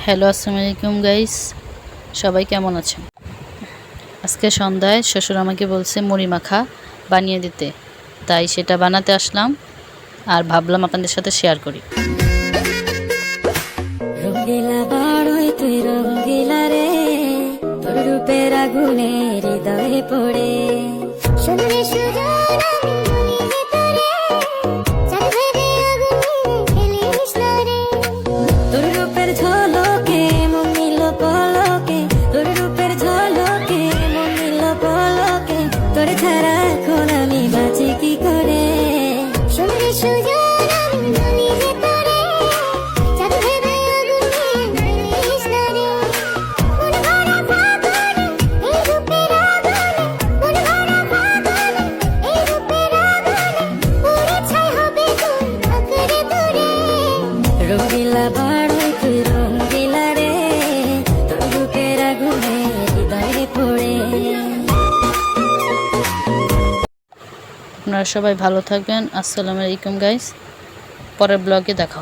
Hello, আসসালামু আলাইকুম guys. সবাই কেমন আছেন? আজকে সন্ধ্যায় শ্বশুর আমাকে বলছে মুড়ি মাখা বানিয়ে দিতে, তাই সেটা বানাতে আসলাম আর ভাবলাম আপনাদের সাথে শেয়ার করি। রঙ্গিলা বাড়ই তুই রঙ্গিলা রে, তোর রূপের আগুনে হৃদয়ে পড়ে শুনলে সুজন তোর রূপের ঝলকে মন নিল পলকে, তোর রূপের ঝলকে মন নিল পলকে, তোর ছাড়া এখন আমি বাঁচি কি করে? শুনলে সুজন রঙ্গিলা বাড়ই তুই রঙ্গিলা রে, তোর বুকের আগুনে হৃদয়ে পড়ে। আপনারা সবাই ভালো থাকবেন। আসসালামু আলাইকুম গাইস। পরের ব্লগে দেখা হবে।